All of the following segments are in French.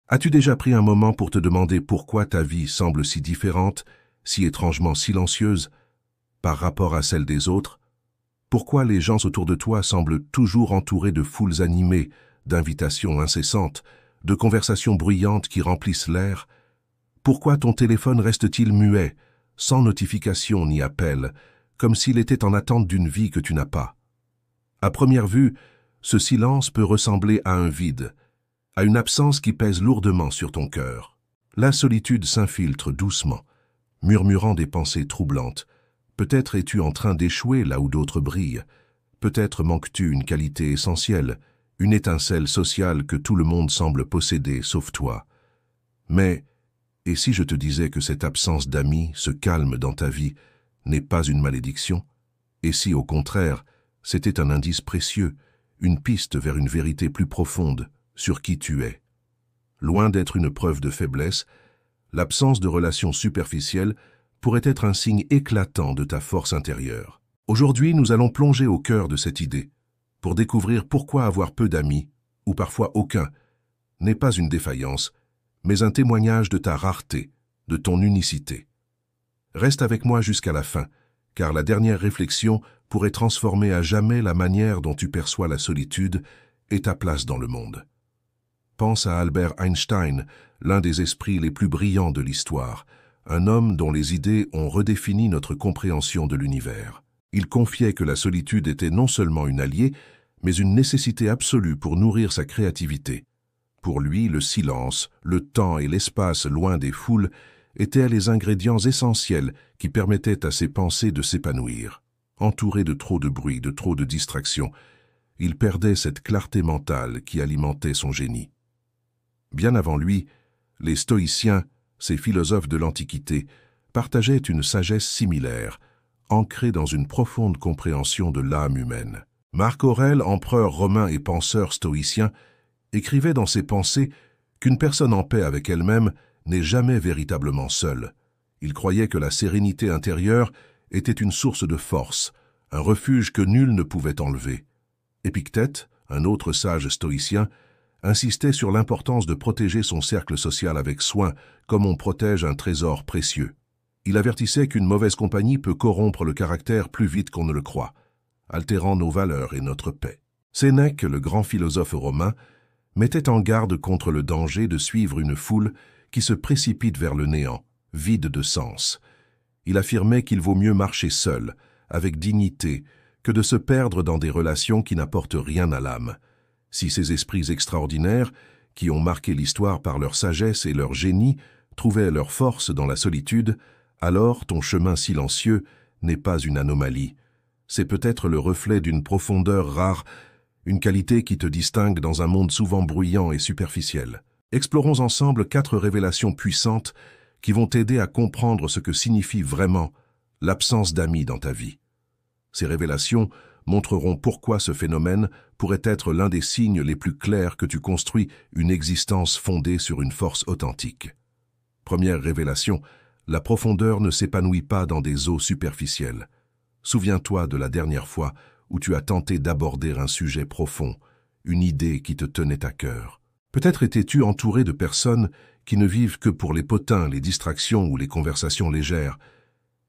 As-tu déjà pris un moment pour te demander pourquoi ta vie semble si différente, si étrangement silencieuse, par rapport à celle des autres? Pourquoi les gens autour de toi semblent toujours entourés de foules animées, d'invitations incessantes, de conversations bruyantes qui remplissent l'air? Pourquoi ton téléphone reste-t-il muet, sans notification ni appel, comme s'il était en attente d'une vie que tu n'as pas? À première vue, ce silence peut ressembler à un vide, à une absence qui pèse lourdement sur ton cœur. La solitude s'infiltre doucement, murmurant des pensées troublantes. Peut-être es-tu en train d'échouer là où d'autres brillent. Peut-être manques-tu une qualité essentielle, une étincelle sociale que tout le monde semble posséder, sauf toi. Mais, et si je te disais que cette absence d'amis, ce calme dans ta vie, n'est pas une malédiction? Et si, au contraire, c'était un indice précieux, une piste vers une vérité plus profonde sur qui tu es? Loin d'être une preuve de faiblesse, l'absence de relations superficielles pourrait être un signe éclatant de ta force intérieure. Aujourd'hui, nous allons plonger au cœur de cette idée, pour découvrir pourquoi avoir peu d'amis, ou parfois aucun, n'est pas une défaillance, mais un témoignage de ta rareté, de ton unicité. Reste avec moi jusqu'à la fin, car la dernière réflexion pourrait transformer à jamais la manière dont tu perçois la solitude et ta place dans le monde. Pense à Albert Einstein, l'un des esprits les plus brillants de l'histoire, un homme dont les idées ont redéfini notre compréhension de l'univers. Il confiait que la solitude était non seulement une alliée, mais une nécessité absolue pour nourrir sa créativité. Pour lui, le silence, le temps et l'espace loin des foules étaient les ingrédients essentiels qui permettaient à ses pensées de s'épanouir. Entouré de trop de bruit, de trop de distractions, il perdait cette clarté mentale qui alimentait son génie. Bien avant lui, les stoïciens, ces philosophes de l'Antiquité, partageaient une sagesse similaire, ancrée dans une profonde compréhension de l'âme humaine. Marc Aurèle, empereur romain et penseur stoïcien, écrivait dans ses pensées qu'une personne en paix avec elle-même n'est jamais véritablement seule. Il croyait que la sérénité intérieure était une source de force, un refuge que nul ne pouvait enlever. Épictète, un autre sage stoïcien, insistait sur l'importance de protéger son cercle social avec soin, comme on protège un trésor précieux. Il avertissait qu'une mauvaise compagnie peut corrompre le caractère plus vite qu'on ne le croit, altérant nos valeurs et notre paix. Sénèque, le grand philosophe romain, mettait en garde contre le danger de suivre une foule qui se précipite vers le néant, vide de sens. Il affirmait qu'il vaut mieux marcher seul, avec dignité, que de se perdre dans des relations qui n'apportent rien à l'âme. Si ces esprits extraordinaires, qui ont marqué l'histoire par leur sagesse et leur génie, trouvaient leur force dans la solitude, alors ton chemin silencieux n'est pas une anomalie. C'est peut-être le reflet d'une profondeur rare, une qualité qui te distingue dans un monde souvent bruyant et superficiel. Explorons ensemble 4 révélations puissantes qui vont t'aider à comprendre ce que signifie vraiment l'absence d'amis dans ta vie. Ces révélations montreront pourquoi ce phénomène pourrait être l'un des signes les plus clairs que tu construis une existence fondée sur une force authentique. Première révélation, la profondeur ne s'épanouit pas dans des eaux superficielles. Souviens-toi de la dernière fois où tu as tenté d'aborder un sujet profond, une idée qui te tenait à cœur. Peut-être étais-tu entouré de personnes qui ne vivent que pour les potins, les distractions ou les conversations légères.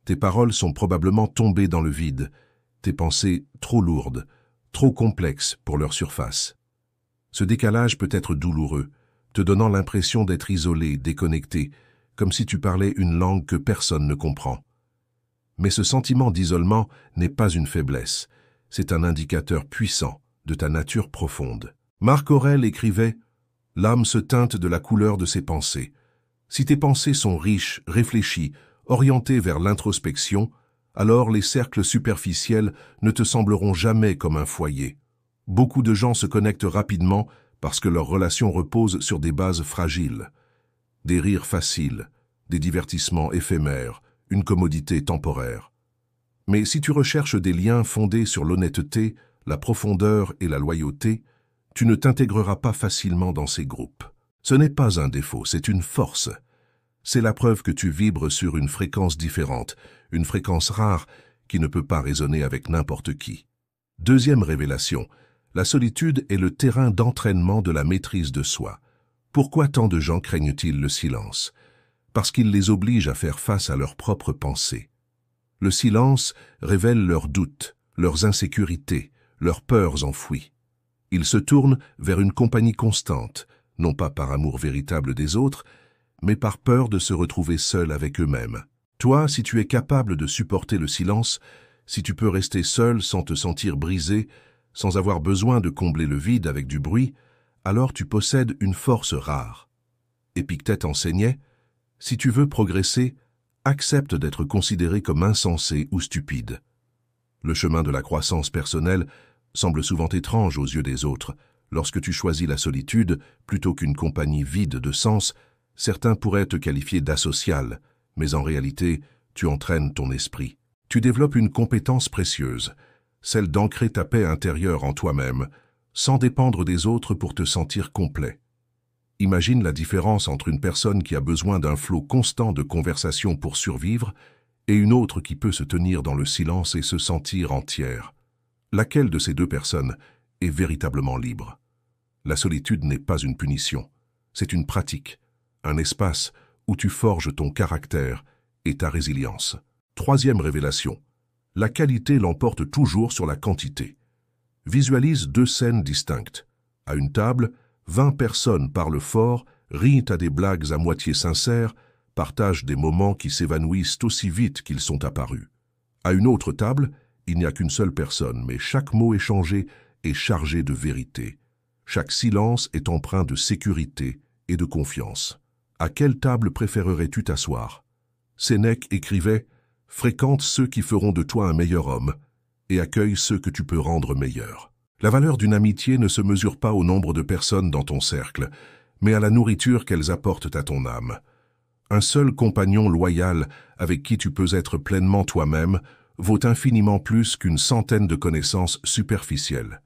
Tes paroles sont probablement tombées dans le vide, tes pensées trop lourdes, trop complexes pour leur surface. Ce décalage peut être douloureux, te donnant l'impression d'être isolé, déconnecté, comme si tu parlais une langue que personne ne comprend. Mais ce sentiment d'isolement n'est pas une faiblesse, c'est un indicateur puissant de ta nature profonde. Marc Aurèle écrivait « L'âme se teinte de la couleur de ses pensées. Si tes pensées sont riches, réfléchies, orientées vers l'introspection, alors les cercles superficiels ne te sembleront jamais comme un foyer. Beaucoup de gens se connectent rapidement parce que leurs relations reposent sur des bases fragiles. Des rires faciles, des divertissements éphémères, une commodité temporaire. Mais si tu recherches des liens fondés sur l'honnêteté, la profondeur et la loyauté, tu ne t'intégreras pas facilement dans ces groupes. Ce n'est pas un défaut, c'est une force. C'est la preuve que tu vibres sur une fréquence différente, une fréquence rare qui ne peut pas résonner avec n'importe qui. Deuxième révélation, la solitude est le terrain d'entraînement de la maîtrise de soi. Pourquoi tant de gens craignent-ils le silence? Parce qu'il les oblige à faire face à leurs propres pensées. Le silence révèle leurs doutes, leurs insécurités, leurs peurs enfouies. Ils se tournent vers une compagnie constante, non pas par amour véritable des autres, mais par peur de se retrouver seuls avec eux-mêmes. Toi, si tu es capable de supporter le silence, si tu peux rester seul sans te sentir brisé, sans avoir besoin de combler le vide avec du bruit, alors tu possèdes une force rare. Épictète enseignait, si tu veux progresser, accepte d'être considéré comme insensé ou stupide. Le chemin de la croissance personnelle semble souvent étrange aux yeux des autres. Lorsque tu choisis la solitude plutôt qu'une compagnie vide de sens, certains pourraient te qualifier d'asocial, mais en réalité, tu entraînes ton esprit. Tu développes une compétence précieuse, celle d'ancrer ta paix intérieure en toi-même, sans dépendre des autres pour te sentir complet. Imagine la différence entre une personne qui a besoin d'un flot constant de conversation pour survivre et une autre qui peut se tenir dans le silence et se sentir entière. Laquelle de ces deux personnes est véritablement libre? La solitude n'est pas une punition, c'est une pratique, un espace où tu forges ton caractère et ta résilience. Troisième révélation, la qualité l'emporte toujours sur la quantité. Visualise deux scènes distinctes. À une table, 20 personnes parlent fort, rient à des blagues à moitié sincères, partagent des moments qui s'évanouissent aussi vite qu'ils sont apparus. À une autre table, il n'y a qu'une seule personne, mais chaque mot échangé est chargé de vérité. Chaque silence est empreint de sécurité et de confiance. À quelle table préférerais-tu t'asseoir? Sénèque écrivait « Fréquente ceux qui feront de toi un meilleur homme et accueille ceux que tu peux rendre meilleurs ». La valeur d'une amitié ne se mesure pas au nombre de personnes dans ton cercle, mais à la nourriture qu'elles apportent à ton âme. Un seul compagnon loyal avec qui tu peux être pleinement toi-même vaut infiniment plus qu'une centaine de connaissances superficielles.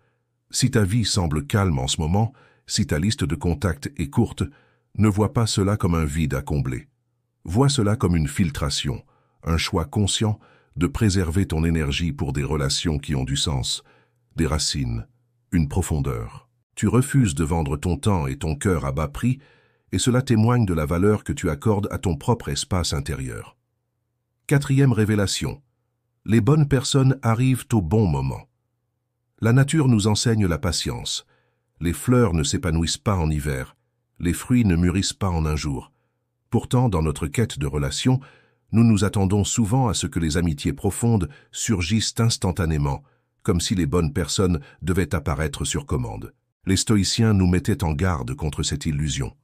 Si ta vie semble calme en ce moment, si ta liste de contacts est courte, ne vois pas cela comme un vide à combler. Vois cela comme une filtration, un choix conscient de préserver ton énergie pour des relations qui ont du sens, des racines, une profondeur. Tu refuses de vendre ton temps et ton cœur à bas prix, et cela témoigne de la valeur que tu accordes à ton propre espace intérieur. Quatrième révélation. Les bonnes personnes arrivent au bon moment. La nature nous enseigne la patience. Les fleurs ne s'épanouissent pas en hiver, les fruits ne mûrissent pas en un jour. Pourtant, dans notre quête de relations, nous nous attendons souvent à ce que les amitiés profondes surgissent instantanément, comme si les bonnes personnes devaient apparaître sur commande. Les stoïciens nous mettaient en garde contre cette illusion.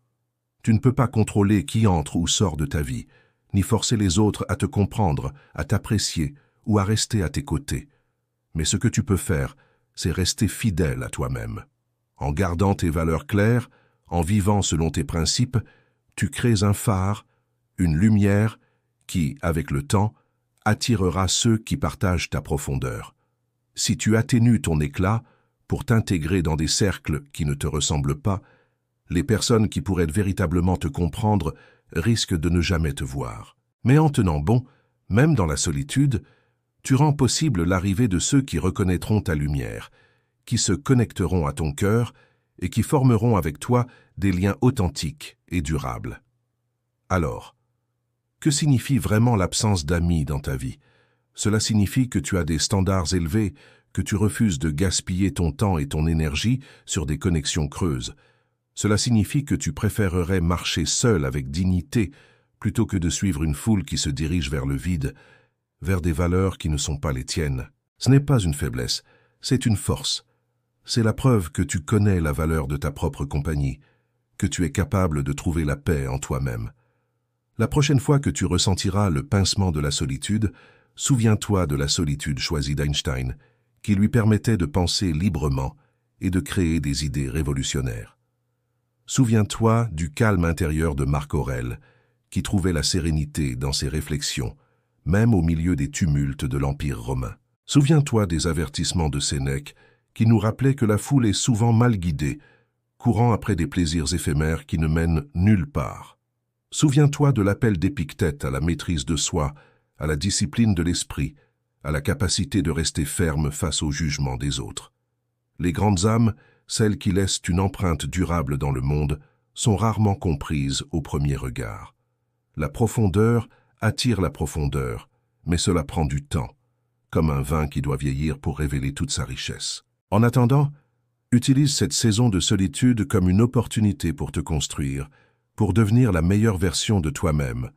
Tu ne peux pas contrôler qui entre ou sort de ta vie, ni forcer les autres à te comprendre, à t'apprécier ou à rester à tes côtés. Mais ce que tu peux faire, c'est rester fidèle à toi-même. En gardant tes valeurs claires, en vivant selon tes principes, tu crées un phare, une lumière qui, avec le temps, attirera ceux qui partagent ta profondeur. Si tu atténues ton éclat pour t'intégrer dans des cercles qui ne te ressemblent pas, les personnes qui pourraient véritablement te comprendre risquent de ne jamais te voir. Mais en tenant bon, même dans la solitude, tu rends possible l'arrivée de ceux qui reconnaîtront ta lumière, qui se connecteront à ton cœur et qui formeront avec toi des liens authentiques et durables. Alors, que signifie vraiment l'absence d'amis dans ta vie? Cela signifie que tu as des standards élevés, que tu refuses de gaspiller ton temps et ton énergie sur des connexions creuses. Cela signifie que tu préférerais marcher seul avec dignité plutôt que de suivre une foule qui se dirige vers le vide, vers des valeurs qui ne sont pas les tiennes. Ce n'est pas une faiblesse, c'est une force. C'est la preuve que tu connais la valeur de ta propre compagnie, que tu es capable de trouver la paix en toi-même. La prochaine fois que tu ressentiras le pincement de la solitude, souviens-toi de la solitude choisie d'Einstein, qui lui permettait de penser librement et de créer des idées révolutionnaires. Souviens-toi du calme intérieur de Marc Aurèle, qui trouvait la sérénité dans ses réflexions, même au milieu des tumultes de l'Empire romain. Souviens-toi des avertissements de Sénèque, qui nous rappelaient que la foule est souvent mal guidée, courant après des plaisirs éphémères qui ne mènent nulle part. Souviens-toi de l'appel d'Épictète à la maîtrise de soi, à la discipline de l'esprit, à la capacité de rester ferme face au jugement des autres. Les grandes âmes, celles qui laissent une empreinte durable dans le monde, sont rarement comprises au premier regard. La profondeur attire la profondeur, mais cela prend du temps, comme un vin qui doit vieillir pour révéler toute sa richesse. En attendant, utilise cette saison de solitude comme une opportunité pour te construire, pour devenir la meilleure version de toi-même.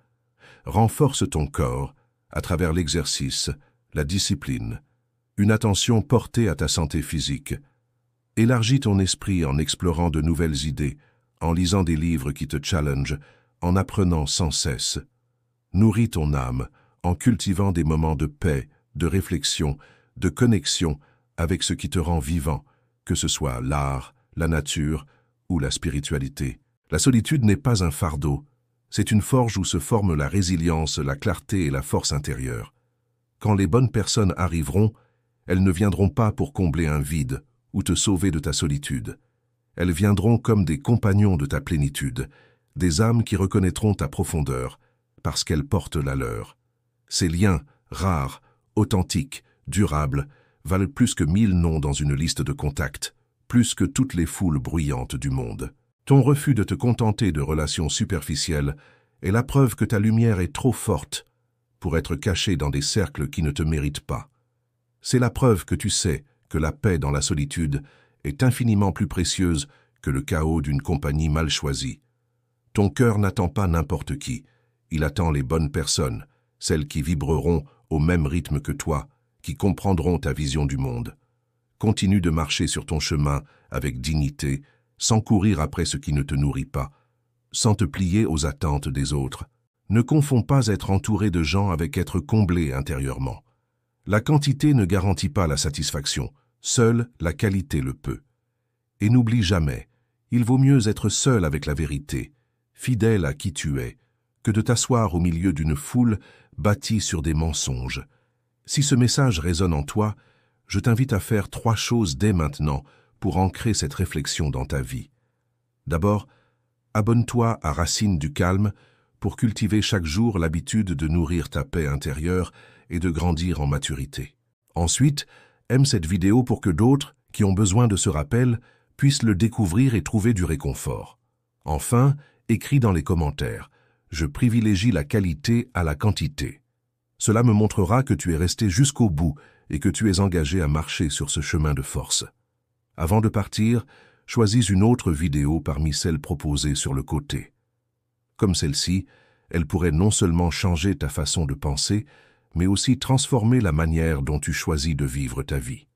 Renforce ton corps à travers l'exercice, la discipline, une attention portée à ta santé physique. Élargis ton esprit en explorant de nouvelles idées, en lisant des livres qui te challengent, en apprenant sans cesse. Nourris ton âme en cultivant des moments de paix, de réflexion, de connexion avec ce qui te rend vivant, que ce soit l'art, la nature ou la spiritualité. La solitude n'est pas un fardeau, c'est une forge où se forment la résilience, la clarté et la force intérieure. Quand les bonnes personnes arriveront, elles ne viendront pas pour combler un vide ou te sauver de ta solitude. Elles viendront comme des compagnons de ta plénitude, des âmes qui reconnaîtront ta profondeur, parce qu'elles portent la leur. Ces liens, rares, authentiques, durables, valent plus que 1000 noms dans une liste de contacts, plus que toutes les foules bruyantes du monde. Ton refus de te contenter de relations superficielles est la preuve que ta lumière est trop forte pour être cachée dans des cercles qui ne te méritent pas. C'est la preuve que tu sais que la paix dans la solitude est infiniment plus précieuse que le chaos d'une compagnie mal choisie. Ton cœur n'attend pas n'importe qui, il attend les bonnes personnes, celles qui vibreront au même rythme que toi, qui comprendront ta vision du monde. Continue de marcher sur ton chemin avec dignité, sans courir après ce qui ne te nourrit pas, sans te plier aux attentes des autres. Ne confonds pas être entouré de gens avec être comblé intérieurement. La quantité ne garantit pas la satisfaction, seule la qualité le peut. Et n'oublie jamais, il vaut mieux être seul avec la vérité, fidèle à qui tu es, que de t'asseoir au milieu d'une foule bâtie sur des mensonges. Si ce message résonne en toi, je t'invite à faire 3 choses dès maintenant pour ancrer cette réflexion dans ta vie. D'abord, abonne-toi à Racines du Calme pour cultiver chaque jour l'habitude de nourrir ta paix intérieure et de grandir en maturité. Ensuite, aime cette vidéo pour que d'autres, qui ont besoin de ce rappel, puissent le découvrir et trouver du réconfort. Enfin, écris dans les commentaires « Je privilégie la qualité à la quantité ». Cela me montrera que tu es resté jusqu'au bout et que tu es engagé à marcher sur ce chemin de force. Avant de partir, choisis une autre vidéo parmi celles proposées sur le côté. Comme celle-ci, elle pourrait non seulement changer ta façon de penser, mais aussi transformer la manière dont tu choisis de vivre ta vie.